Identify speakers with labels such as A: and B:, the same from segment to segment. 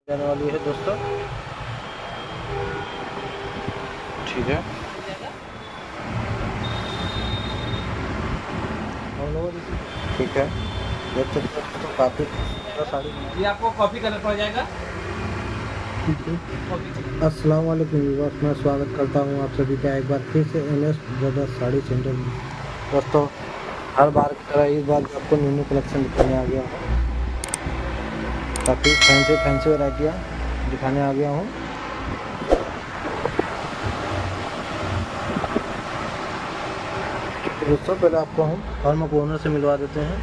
A: जाने वाली है दोस्तों। ठीक है, ठीक है, देख सकते हो दोस्तों काफ़ी साड़ी।
B: ये आपको कॉफी कलर पड़ जाएगा।
A: अस्सलाम वालेकुम व्यूअर्स, मैं स्वागत करता हूं आप सभी का एक बार फिर से एनएस ब्रदर्स साड़ी सेंटर में। दोस्तों हर बार की तरह इस बार भी आपको न्यू कलेक्शन दिखाने आ गया हूँ। काफ़ी फैंसी वैराइटियाँ दिखाने आ गया हूँ। दोस्तों पहले आपको हम फर्म को ओनर से मिलवा देते हैं।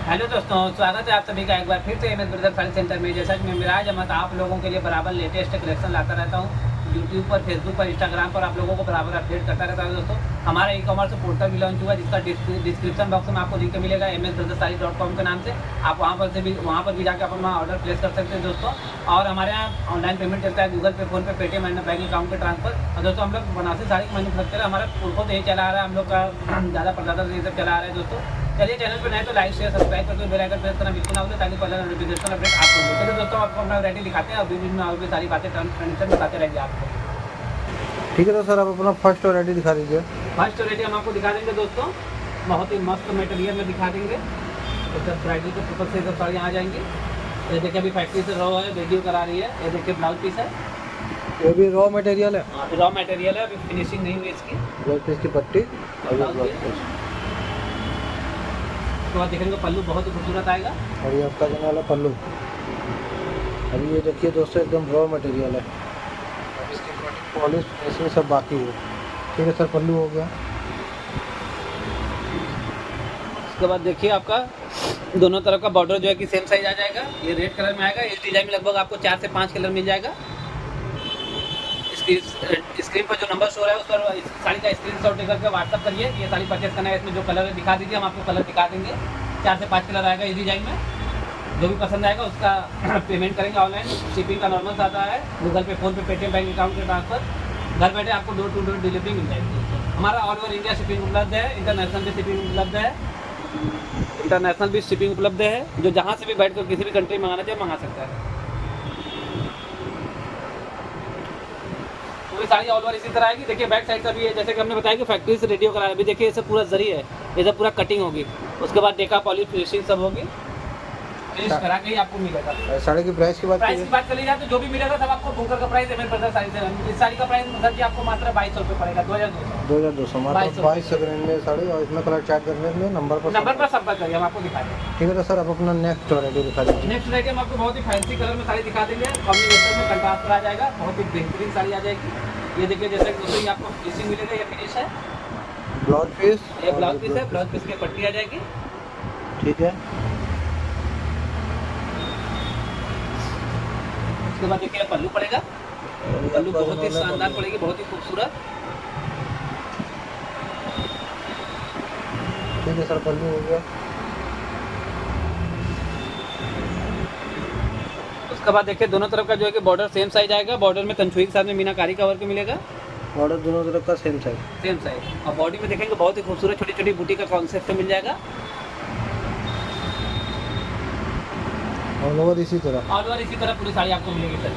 B: हेलो दोस्तों, स्वागत है आप सभी का एक बार फिर से एमएस ब्रदर्स साड़ी सेंटर में। जैसा कि मैं मिराज अहमद आप लोगों के लिए बराबर लेटेस्ट कलेक्शन लाता रहता हूँ। यूट्यूब पर, फेसबुक पर, इंस्टाग्राम पर आप लोगों को बराबर अपडेट करता रहता है। दोस्तों हमारा ई कॉमर्स पोर्टल भी लॉन्च हुआ, जिसका डिस्क्रिप्शन बॉक्स में आपको लिंक मिलेगा msbrothersarees.com के नाम से। आप वहाँ पर भी जाकर अपना ऑर्डर प्लेस कर सकते हैं दोस्तों। और हमारे यहाँ ऑनलाइन पेमेंट चलता है, गूगल पे, फोन पे, पेटीएम एंड बैंक अकाउंट के ट्रांसफर। और दोस्तों हम लोग बनारसी साड़ी की मैन्युफैक्चर हमारा खुद यही चला आ रहा है, हम लोग का ज़्यादा प्रदाता ये सब चला आ रहा है दोस्तों। चलिए चैनल पर नए तो लाइक शेयर सब्सक्राइब करके बेल आइकन प्रेस करना बिल्कुल ना भूलें, ताकि पहले नोटिफिकेशन अपडेट आपको मिले। चलिए दोस्तों आपको अपना वैरायटी दिखाते हैं और बीच में और भी सारी बातें कंडीशन बताते रहेंगे आपको।
A: ठीक है, तो सर आप अपना फर्स्ट वैरायटी दिखा दीजिए।
B: फर्स्ट वैरायटी हम आपको दिखा देंगे दोस्तों, बहुत ही मस्त मटेरियल में दिखा देंगे। तो सब ब्राइडल के पर्पज से सब साड़ियाँ आ जाएंगी। ये देखिए अभी फैक्ट्री से रॉ है, वीडियो करा रही है। ये देखिए ब्लाउज पीस है,
A: ये भी रॉ मटेरियल है।
B: रॉ मटेरियल है, अभी फिनिशिंग नहीं हुई इसकी।
A: ब्लाउज पीस की पट्टी और ये ब्लाउज पीस।
B: उसके बाद देखेंगे पल्लू बहुत ही खूबसूरत आएगा।
A: और ये आपका जाने वाला पल्लू। अभी ये देखिए दोस्तों एकदम रॉ मटेरियल है, अब इसकी पॉलिश फिनिशिंग सब बाकी है। ठीक है सर, पल्लू हो गया।
B: उसके बाद देखिए आपका दोनों तरफ का बॉर्डर जो है कि सेम साइज आ जाएगा। ये रेड कलर में आएगा। इस डिजाइन में लगभग आपको 4 से 5 कलर मिल जाएगा। स्क्रीन पर जो नंबर शो है उस पर इस साड़ी का स्क्रीनशॉट लेकर के व्हाट्सअप करिए। ये साड़ी परचेस करना है, इसमें जो कलर है दिखा दीजिए, हम आपको कलर दिखा देंगे। 4 से 5 कलर आएगा इस डिजाइन में। जो भी पसंद आएगा उसका पेमेंट करेंगे ऑनलाइन। शिपिंग का नॉर्मल आता है, गूगल पे, फोन पे, पेटीएम बैंक अकाउंट के ट्रांसफर। घर बैठे आपको डोर टू डोर डिलीवरी मिल जाएगी। हमारा ऑल ओवर इंडिया शिपिंग उपलब्ध है, इंटरनेशनल भी शिपिंग उपलब्ध है। इंटरनेशनल भी शिपिंग उपलब्ध है, जो जहाँ से भी बैठ कर किसी भी कंट्री में मंगाना चाहिए मंगा सकता है। पूरी साड़ी ऑल ओवर इसी तरह आएगी। देखिए बैक साइड का भी है, जैसे कि हमने बताया कि फैक्ट्री से रेडियो कराया। अभी देखिए ये पूरा जरी है, ये सब पूरा कटिंग होगी। उसके बाद डेका पॉलिश फिनिशिंग सब होगी, फिनिश करा के ही आपको मिलेगा।
A: साड़ी की प्राइस की बात
B: चली जाए तो जो भी मिलेगा सब आपको बुकर का प्राइस एमएस ब्रदर्स साड़ी से। इस साड़ी का प्राइस सर जी आपको मात्र 2200 रुपये पड़ेगा।
A: 2200 मात्र 2200 में साड़ी। और इसमें कलर चार्ट करने में नंबर पर
B: संपर्क करिए, हम आपको दिखा देंगे।
A: ठीक है, तो सर आप अपना नेक्स्ट वैरायटी दिखा दीजिए।
B: नेक्स्ट वैरायटी हम आपको बहुत ही फैंसी कलर में साड़ी दिखा देंगे। कॉम्बिनेशन में कंट्रास्ट पर आ जाएगा, बहुत ही बेहतरीन साड़ी आ जाएगी। ये देखिए जैसे दोस्तों आपको फिनिशिंग मिलेगा, ये फिनिश है।
A: ब्लाउज पीस,
B: ये ब्लाउज पीस है, ब्लाउज पीस की पट्टी आ जाएगी।
A: ठीक है।
B: उसके बाद देखिए पल्लू पड़ेगा, पल्लू बहुत ही शानदार पड़ेगी, बहुत ही खूबसूरत।
A: ठीक है सर, पल्लू हो गया।
B: उसके बाद देखिए दोनों तरफ का जो है कि बॉर्डर सेम साइज आएगा। बॉर्डर में तंचुई के साथ में मीनाकारी का वर्क मिलेगा।
A: बॉर्डर दोनों तरफ का सेम साइज।
B: और बॉडी में देखेंगे बहुत ही खूबसूरत छोटी छोटी बूटी का कॉन्सेप्ट मिल जाएगा।
A: ऑल ओवर इसी तरह,
B: ऑल ओवर इसी तरह पूरी साड़ी आपको मिलेगी सर।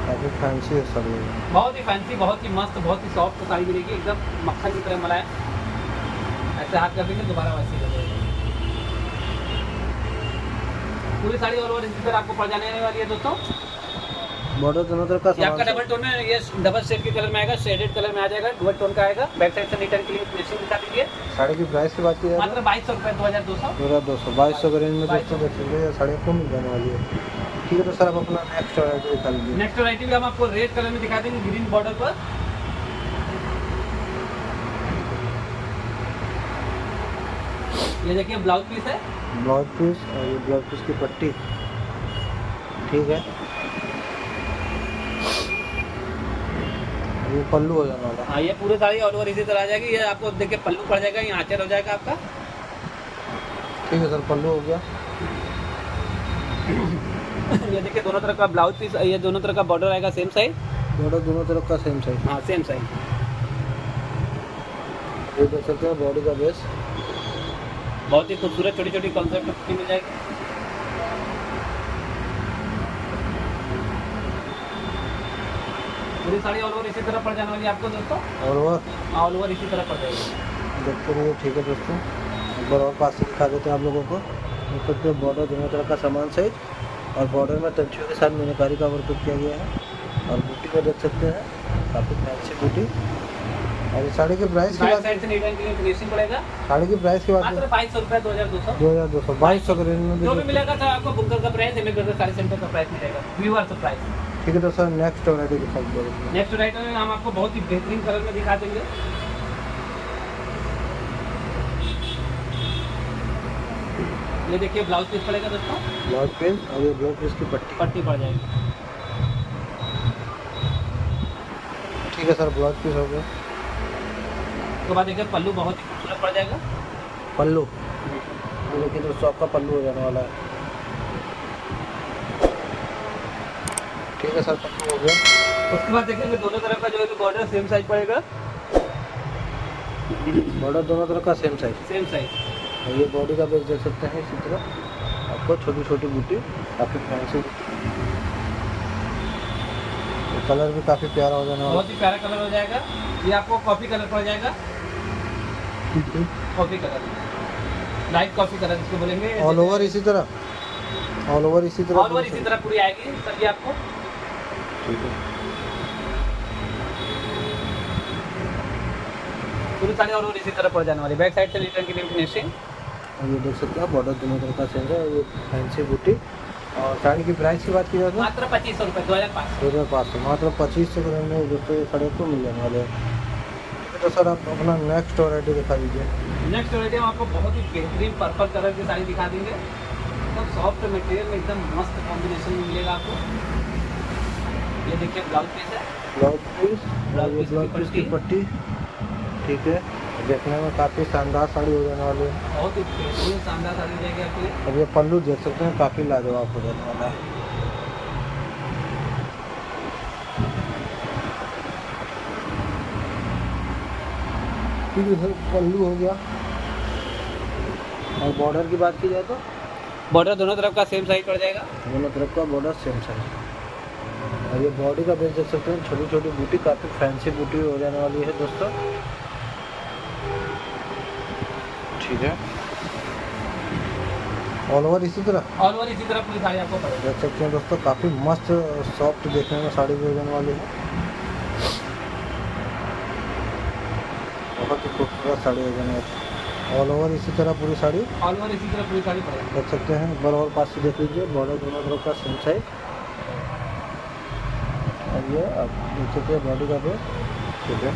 A: काफ़ी फैंसी है साड़ी,
B: बहुत ही फैंसी, बहुत ही मस्त, बहुत ही सॉफ्ट साड़ी मिलेगी, एकदम मक्खन की तरह मलाई। ऐसे हाथ कर देंगे दोबारा वैसे हो जाएगी। पूरी साड़ी ऑल ओवर इसी तरह आपको पड़ जाने वाली है दोस्तों।
A: बॉर्डर दोनों तरफ का
B: ये आपका डबल टोन में, ये डबल शेड के कलर में आएगा, शेडेड कलर में आ जाएगा, डुअल टोन का आएगा। बैक साइड से नीट एंड क्लीन फिनिशिंग दिखा दीजिए।
A: साड़ी की प्राइस की बात की जाए
B: मात्र 2200 रुपये,
A: 2200 के रेंज में दोस्तों देखेंगे ये साड़ी आपको मिल जाने वाली है। ठीक है, तो सर आप अपना नेक्स्ट वैरायटी दिखा दीजिए।
B: नेक्स्ट वैरायटी भी हम आपको रेड कलर में दिखा देंगे, ग्रीन बॉर्डर पर। ये देखिए ब्लाउज पीस है,
A: ब्लाउज पीस और ये ब्लाउज पीस की पट्टी। ठीक है, ये पल्लू हो जाने वाला।
B: हाँ ये पूरी साड़ी ऑल ओवर इसी तरह आ जाएगी। ये आपको देखिए पल्लू पड़ जाएगा, ये आंचल हो जाएगा आपका।
A: ठीक है सर, पल्लू हो गया।
B: ये देखिए दोनों तरफ का ब्लाउज पीस, ये दोनों तरफ का बॉर्डर आएगा सेम साइज।
A: बॉर्डर दोनों तरफ का सेम साइज।
B: हाँ सेम साइज।
A: ये देख सकते हैं बॉडी का बेस,
B: बहुत ही खूबसूरत छोटी छोटी कॉन्सेप्ट मिल जाएगी। पूरी साड़ी ऑल ओवर इसी तरह पड़ जाने वाली है आपको दोस्तों,
A: और वो
B: ऑल ओवर इसी तरह पड़ जाएगी।
A: देखते रहिए। ठीक है दोस्तों, एक बार और पास से दिखा देते हैं आप लोगों को। देख सकते हैं बॉर्डर दोनों तरह का समान साइज, और बॉर्डर में तंचियों के साथ मीनाकारी का वर्क किया गया है, और बूटी को देख सकते हैं काफ़ी फैंसी बूटी। और इस साड़ी की प्राइस की
B: बैक
A: बात,
B: साइड से नीट एंड क्लीन फिनिशिंग पड़ेगा,
A: साड़ी की प्राइस की बात
B: मात्र 2200 रुपये, 2200
A: 2200 के रेंज में
B: जो भी
A: भी।
B: मिलेगा सर आपको बुकर का price, MS brother sari centre का प्राइस मिलेगा, व्यूअर्स प्राइस।
A: ठीक है दोस्तों, नेक्स्ट वैरायटी दिखाई दे रही है।
B: नेक्स्ट राइटर में हम आपको बहुत ही बेहतरीन कलर में दिखा देंगे। ये देखिए ब्लाउज पीस पड़ेगा दोस्तों,
A: ब्लाउज पीस, और ये ब्लाउज पीस की पट्टी।
B: पट्टी पड़ जाएगी।
A: ठीक है सर, ब्लाउज पीस हो गया।
B: उसके बाद देखिए पल्लू बहुत ही खूबसूरत पड़ जाएगा।
A: पल्लू, ये देखिए दोस्तों आपका पल्लू हो जाने वाला है। ठीक है सर, पल्लू हो गया।
B: उसके बाद देखेंगे दोनों तरफ का जो है बॉर्डर सेम साइज पड़ेगा,
A: बॉर्डर दोनों तरफ का सेम साइज।
B: Same size.
A: और ये बॉडी का बेस देख सकते हैं इसी तरह आपको छोटी छोटी बूटी, काफ़ी फैंसी। कलर भी काफ़ी प्यारा हो जाने वाला
B: बहुत ही प्यारा कलर हो जाएगा। ये आपको कॉफी कलर पड़ जाएगा,
A: है।
B: Coffee colour, light coffee colour इसको बोलेंगे।
A: ऑल ओवर इसी तरह, ऑल ओवर इसी तरह,
B: ऑल ओवर इसी तरह पूरी आएगी सर ये आपको।
A: ठीक है।
B: पूरी साड़ी ऑल ओवर इसी तरह पड़ जाने वाली। बैक साइड से रिटर्न की न्यू फिनिशिंग।
A: और ये देख सकते हैं बॉर्डर दोनों तरफ का सेम है, ये फैंसी बूटी। और साड़ी की प्राइस की बात की जाए तो
B: मात्र 2500 रुपये, 2500।
A: 2500, मात्र 2500 के रेंज में दोस्तों ये साड़ी आपको मिल जाने वाले हैं। ठीक है, तो सर आप अपना नेक्स्ट वैरायटी दिखा दीजिए।
B: नेक्स्ट वैरायटी हम आपको बहुत ही बेहतरीन पर्पल कलर की साड़ी दिखा देंगे। एकदम सॉफ्ट मटेरियल में एकदम मस्त कॉम्बिनेशन मिलेगा आपको। ये देखिए ब्लाउज पीस है,
A: ब्लाउज पीस, और ये
B: पीस की
A: ब्लाउज पीस की पट्टी। ठीक है, देखने में काफ़ी शानदार साड़ी हो जाने वाली है।
B: बहुत ही बेहतरीन शानदार साड़ी हो जाएगी आपके लिए।
A: और ये पल्लू देख सकते हैं काफ़ी लाजवाब हो जाने वाला है। ठीक है सर, पल्लू हो गया। और बॉर्डर की बात की जाए तो
B: बॉर्डर दोनों तरफ का सेम साइज पड़ जाएगा।
A: दोनों तरफ का बॉर्डर सेम साइज। और ये बॉडी का बेस देख सकते हैं, छोटी छोटी बूटी, काफ़ी फैंसी बूटी हो जाने वाली है दोस्तों। ठीक है, ऑल ओवर इसी तरह,
B: ऑल ओवर इसी तरह पूरी साड़ी आपको पड़ेगी।
A: देख सकते हैं दोस्तों, काफ़ी मस्त सॉफ्ट देखने में साड़ी भी हो जाने वाली है। बहुत ही खूबसूरत साड़ी हो जाने वाली है। ऑल ओवर इसी तरह पूरी साड़ी
B: ऑल ओवर इसी तरह पूरी साड़ी पड़ेगी।
A: देख सकते हैं। एक बार और पास से देख लीजिए, बॉर्डर दोनों तरफ का सेम साइज। और ये आप देख सकते हैं बॉडी का बेस। ठीक है,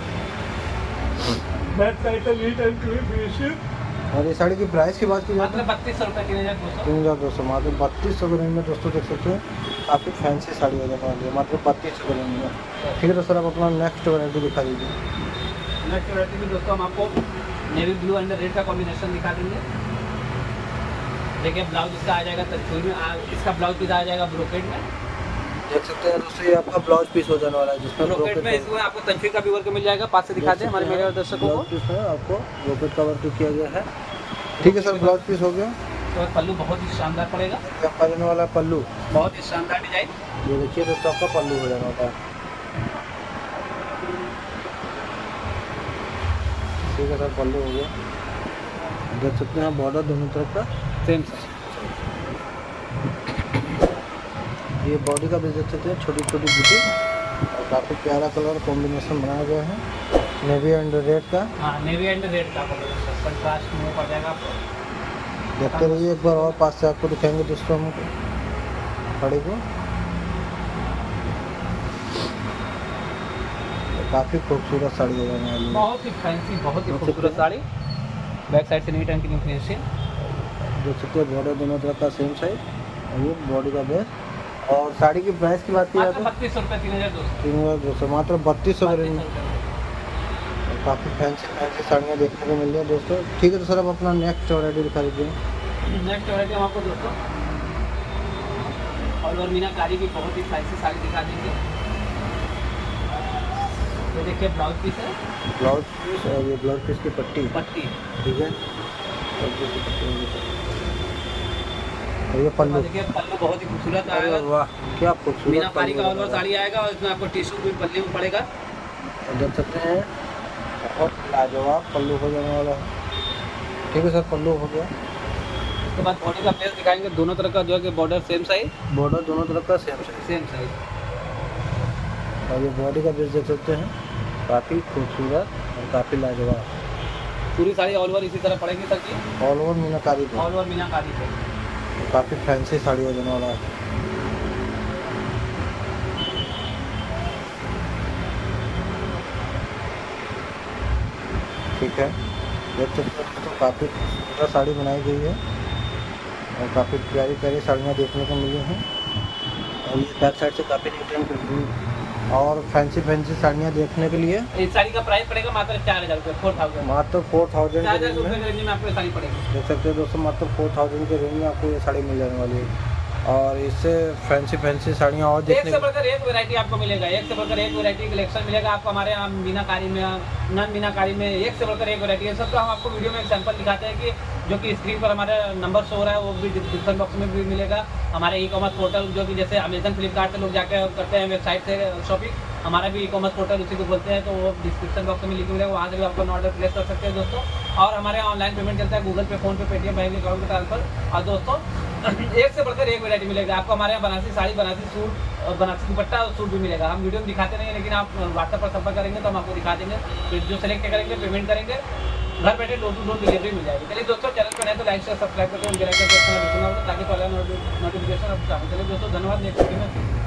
B: बैक साइड से नीट एंड क्लीन फिनिशिंग।
A: और ये साड़ी की प्राइस की बात की जाए
B: मात्र 3200 रुपये, 3200।
A: 3200, मात्र 3200 के रेंज में दोस्तों देख सकते हैं, काफ़ी फैंसी साड़ी हो जाने वाली है, मात्र 3200 के रेंज में। ठीक है, तो सर आप अपना नेक्स्ट वैरायटी दिखा दीजिए।
B: नेक्स्ट वैरायटी में दोस्तों हम आपको नेवी ब्लू एंड रेड का कॉम्बिनेशन दिखा देंगे। देखिए ब्लाउज इसका आ जाएगा तंचूर में, इसका ब्लाउज पीस आ जाएगा ब्रोकेट में।
A: देख सकते हैं दोस्तों, ये आपका ब्लाउज पीस हो जाने वाला है, जिसमें
B: ब्रोकेट में इसमें आपको तंचूर का भी वर्क मिल जाएगा। पास से दिखा दें हमारे मेरे दर्शकों को।
A: ब्लाउज पीस में आपको ब्रोकेट का वर्क किया गया है। ठीक है सर, ब्लाउज पीस हो गया।
B: तो पल्लू बहुत ही शानदार पड़ेगा,
A: ये आपका जाने वाला है पल्लू।
B: बहुत ही शानदार डिजाइन।
A: ये देखिए दोस्तों, आपका पल्लू हो जाने वाला है। ठीक है सर, पल्लू हो गया। देख सकते हैं बॉर्डर दोनों तरफ का
B: सेम।
A: ये बॉडी का भी देख सकते हैं, छोटी छोटी बूटी, और काफ़ी प्यारा कलर कॉम्बिनेशन बनाया गया है, नेवी एंड रेड का।
B: हाँ, नेवी एंड रेड का कॉम्बिनेशन कंट्रास्ट में पड़ जाएगा आपको।
A: देखते रहिए, एक बार और पास से आपको दिखाएंगे दोस्तों हम साड़ी को। काफ़ी खूबसूरत साड़ी हो जाने वाली है।
B: बहुत ही फैंसी, बहुत ही खूबसूरत साड़ी। बैक साइड से नीट एंड क्लीन फिनिशिंग।
A: देख सकते हैं बॉर्डर दोनों तरफ का सेम साइज, और ये बॉडी का बेस। और साड़ी की प्राइस की बात की जाए तो
B: 3200 रुपये, 3200।
A: 3200, मात्र 3200 के रेंज में काफ़ी फैंसी फैंसी साड़ियाँ देखने को मिल रही है दोस्तों। ठीक है, तो सर आप अपना नेक्स्ट वैरायटी दिखा दीजिए।
B: नेक्स्ट वैरायटी हम आपको दोस्तों और मीनाकारी की बहुत ही फैंसी साड़ी दिखा देंगे। ये देखिए ब्लाउज पीस है,
A: ब्लाउज पीस, और ये ब्लाउज पीस की पट्टी।
B: पट्टी।
A: ठीक है, ब्लाउज पीस की पट्टी होगी। और ये पल्लू,
B: देखिए पल्लू बहुत ही खूबसूरत
A: अरे
B: आएगा,
A: वाह क्या खूबसूरत
B: मीनाकारी का
A: पल्लू
B: ऑल ओवर
A: है।
B: साड़ी आएगा और इसमें आपको टिश्यू भी पल्ले में पड़ेगा।
A: देख सकते हैं बहुत लाजवाब पल्लू हो जाने वाला है। ठीक है सर, पल्लू हो गया।
B: उसके बाद बॉडी का फेस दिखाएंगे, दोनों तरफ का जो है कि बॉर्डर सेम साइज,
A: बॉर्डर दोनों तरफ का सेम साइज,
B: सेम साइज।
A: और ये बॉडी का बेस देख सकते हैं, काफ़ी खूबसूरत और काफ़ी लाजवाब।
B: पूरी साड़ी ऑल ओवर इसी तरह पड़ेगी सर जी,
A: ऑल ओवर मीनाकारी पे,
B: ऑल ओवर मीनाकारी पे।
A: काफ़ी फैंसी साड़ी हो जाने वाला है। ठीक है, देख सकते हैं तो काफ़ी सुंदर साड़ी बनाई गई है और काफ़ी प्यारी प्यारी साड़ियाँ देखने को मिली हैं। और ये बैक साइड से काफ़ी नीट एंड और फैंसी फैंसी साड़ियाँ देखने के लिए
B: इस साड़ी का प्राइस पड़ेगा मात्र 4000 रुपये, 4000,
A: मात्र 4000 के
B: 4000
A: रेंज
B: रुपये
A: में।
B: के रेंज में आपको ये साड़ी पड़ेगी।
A: देख सकते हैं दोस्तों, मात्र 4000 के रेंज में आपको ये साड़ी मिल जाने वाली है। और इससे फैंसी फैंसी साड़ियाँ और
B: एक
A: देखने
B: से बढ़कर एक वैरायटी आपको मिलेगा, एक से बढ़कर एक वैरायटी कलेक्शन मिलेगा आपको हमारे यहाँ मीनाकारी में, नन मीनाकारी में एक से बढ़कर एक वैरायटी है। सब तो हम आपको वीडियो में एक सैंपल दिखाते हैं कि जो कि स्क्रीन पर हमारा नंबर शो हो रहा है, वो भी डिस्क्रिप्शन बॉक्स में भी मिलेगा। हमारे ई कॉमर्स पोर्टल जो कि जैसे अमेजन फ्लिपकार्ट से लोग जाकर करते हैं वेबसाइट से शॉपिंग, हमारा भी ई कॉमर्स पोर्टल उसी को बोलते हैं, तो वो डिस्क्रिप्शन बॉक्स में लिखा मिलेगा, वहाँ से भी आप अपना ऑर्डर प्लेस कर सकते हैं दोस्तों। और हमारे यहाँ ऑनलाइन पेमेंट चलता है, गूगल पे, फोन पे, पेटीएम, बैंक अकाउंट ट्रांसफर। और दोस्तों एक से बढ़कर एक वैरायटी मिलेगा आपको हमारे यहाँ, बनारसी साड़ी, बनारसी सूट, बनारसी दुपट्टा और सूट भी मिलेगा। हम वीडियो में दिखाते नहीं है, लेकिन आप व्हाट्सएप पर संपर्क करेंगे तो हम आपको दिखा देंगे। फिर जो सेलेक्ट करेंगे, पेमेंट करेंगे, घर बैठे डोर टू डोर डिलीवरी मिल जाएगी। चलिए दोस्तों, चैनल पर नए तो लाइक शेयर सब्सक्राइब करके ताकि पहले नोटिफिकेशन आपको सामने चले। दोस्तों धन्यवाद, नेक्स्ट वीडियो में